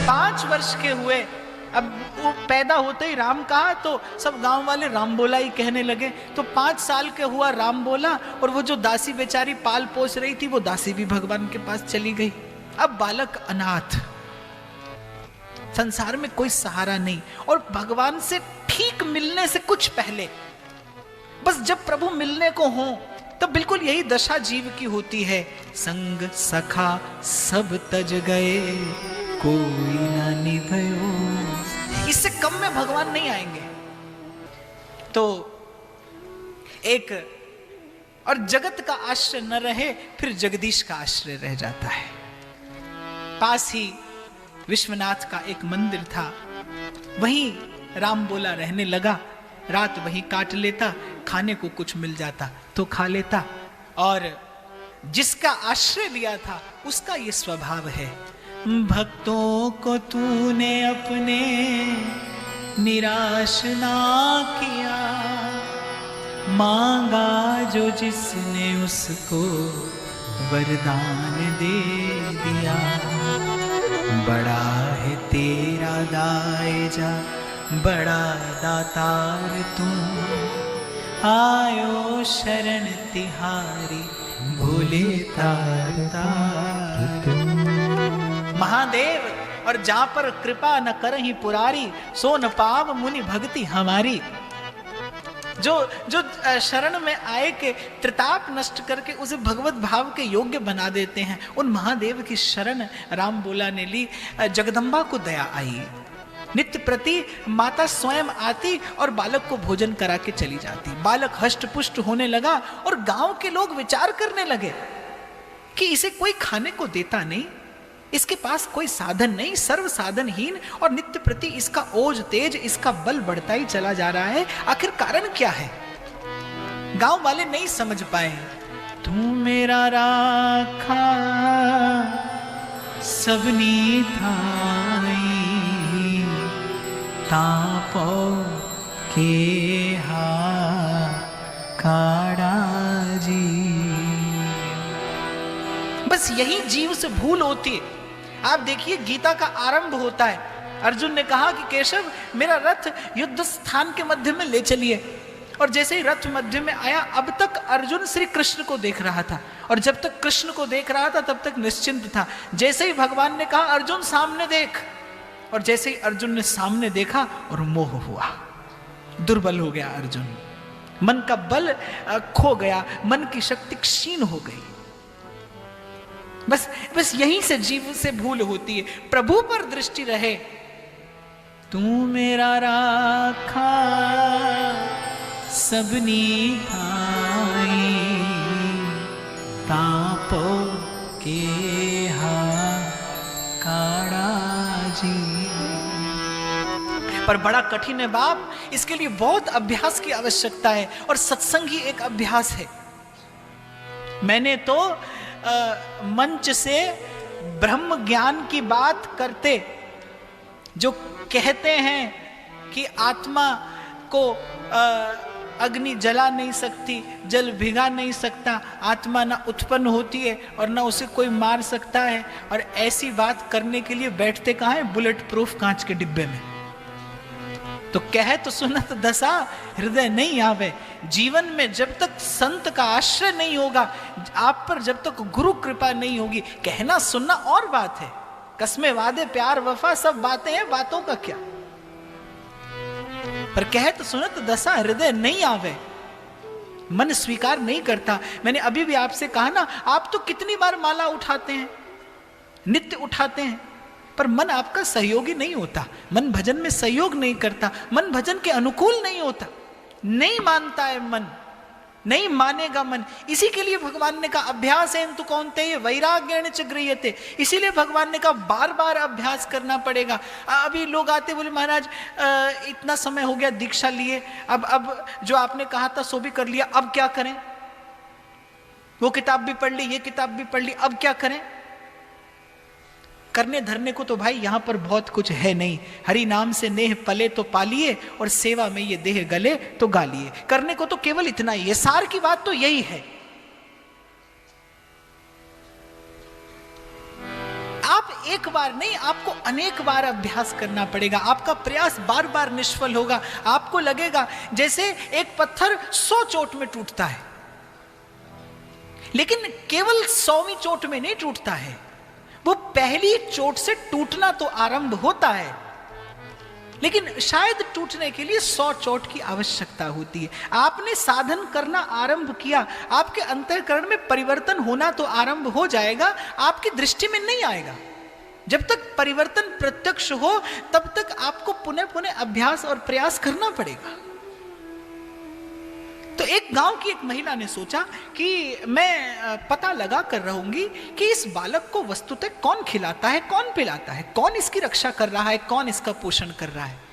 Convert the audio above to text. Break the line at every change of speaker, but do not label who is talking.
5 वर्ष के हुए, अब वो पैदा होते ही राम कहा तो सब गांव वाले राम बोला ही कहने लगे। तो 5 साल के हुआ राम बोला, और वो जो दासी बेचारी पाल पोस रही थी वो दासी भी भगवान के पास चली गई। अब बालक अनाथ, संसार में कोई सहारा नहीं, और भगवान से ठीक मिलने से कुछ पहले, बस जब प्रभु मिलने को हो तब बिल्कुल यही दशा जीव की होती है। संग सखा सब तज गए, कोई ना निभयो। इससे कम में भगवान नहीं आएंगे। तो एक और जगत का आश्रय न रहे, फिर जगदीश का आश्रय रह जाता है। पास ही विश्वनाथ का एक मंदिर था, वहीं राम बोला रहने लगा। रात वहीं काट लेता, खाने को कुछ मिल जाता तो खा लेता, और जिसका आश्रय लिया था उसका ये स्वभाव है। भक्तों को तूने अपने निराश ना किया, मांगा जो जिसने उसको वरदान दे दिया। बड़ा है तेरा दाएजा, बड़ा दातार तू, आयो शरण तिहारी, भोले तार तू। महादेव, और जहां पर कृपा न करहि पुरारी, सो न पाव मुनि भक्ति हमारी। जो शरण में आए के त्रिताप नष्ट करके उसे भगवत भाव के योग्य बना देते हैं, उन महादेव की शरण राम बोला ने ली। जगदम्बा को दया आई, नित्य प्रति माता स्वयं आती और बालक को भोजन करा के चली जाती। बालक हष्ट पुष्ट होने लगा, और गांव के लोग विचार करने लगे कि इसे कोई खाने को देता नहीं, इसके पास कोई साधन नहीं, सर्व साधनहीन, और नित्य प्रति इसका ओज तेज, इसका बल बढ़ता ही चला जा रहा है। आखिर कारण क्या है? गांव वाले नहीं समझ पाए। तू मेरा राखा सबनी थाई, तापो के हा काड़ा जी। बस यही जीव से भूल होती है। आप देखिए, गीता का आरंभ होता है, अर्जुन ने कहा कि केशव मेरा रथ युद्ध स्थान के मध्य में ले चलिए। और जैसे ही रथ मध्य में आया, अब तक अर्जुन श्री कृष्ण को देख रहा था, और जब तक कृष्ण को देख रहा था तब तक निश्चिंत था। जैसे ही भगवान ने कहा अर्जुन सामने देख, और जैसे ही अर्जुन ने सामने देखा और मोह हुआ, दुर्बल हो गया अर्जुन, मन का बल खो गया, मन की शक्ति क्षीण हो गई। बस यहीं से जीव से भूल होती है। प्रभु पर दृष्टि रहे। तू मेरा राखा सबनी थाई, तापो के हा काड़ा जी। पर बड़ा कठिन है बाप, इसके लिए बहुत अभ्यास की आवश्यकता है, और सत्संग ही एक अभ्यास है। मैंने तो मंच से ब्रह्म ज्ञान की बात करते, जो कहते हैं कि आत्मा को अग्नि जला नहीं सकती, जल भिगा नहीं सकता, आत्मा ना उत्पन्न होती है और ना उसे कोई मार सकता है, और ऐसी बात करने के लिए बैठते कहाँ हैं? बुलेट प्रूफ कांच के डिब्बे में। तो कहे तो सुनत दशा हृदय नहीं आवे। जीवन में जब तक संत का आश्रय नहीं होगा, आप पर जब तक गुरु कृपा नहीं होगी, कहना सुनना और बात है, कसमें वादे प्यार वफा सब बातें हैं, बातों का क्या। पर कहे तो सुनत दशा हृदय नहीं आवे, मन स्वीकार नहीं करता। मैंने अभी भी आपसे कहा ना, आप तो कितनी बार माला उठाते हैं, नित्य उठाते हैं, पर मन आपका सहयोगी नहीं होता, मन भजन में सहयोग नहीं करता, मन भजन के अनुकूल नहीं होता, नहीं मानता है मन, नहीं मानेगा मन। इसी के लिए भगवान ने कहा अभ्यास है तो कौनते वैराग्येण च गृह्यते। इसीलिए भगवान ने कहा बार बार अभ्यास करना पड़ेगा। अभी लोग आते बोले महाराज इतना समय हो गया दीक्षा लिए, अब जो आपने कहा था सो भी कर लिया, अब क्या करें? वो किताब भी पढ़ ली, ये किताब भी पढ़ ली, अब क्या करें? करने धरने को तो भाई यहां पर बहुत कुछ है नहीं। हरि नाम से नेह पले तो पालिए, और सेवा में ये देह गले तो गालिए। करने को तो केवल इतना ही है, सार की बात तो यही है। आप आप एक बार नहीं, आपको अनेक बार अभ्यास करना पड़ेगा। आपका प्रयास बार बार निष्फल होगा। आपको लगेगा जैसे एक पत्थर 100 चोट में टूटता है, लेकिन केवल 100वीं चोट में नहीं टूटता है, वो पहली चोट से टूटना तो आरंभ होता है, लेकिन शायद टूटने के लिए 100 चोट की आवश्यकता होती है। आपने साधन करना आरंभ किया, आपके अंतःकरण में परिवर्तन होना तो आरंभ हो जाएगा, आपकी दृष्टि में नहीं आएगा। जब तक परिवर्तन प्रत्यक्ष हो तब तक आपको पुनः पुनः अभ्यास और प्रयास करना पड़ेगा। तो एक गांव की एक महिला ने सोचा कि मैं पता लगा कर रहूंगी कि इस बालक को वस्तुतः कौन खिलाता है, कौन पिलाता है, कौन इसकी रक्षा कर रहा है, कौन इसका पोषण कर रहा है।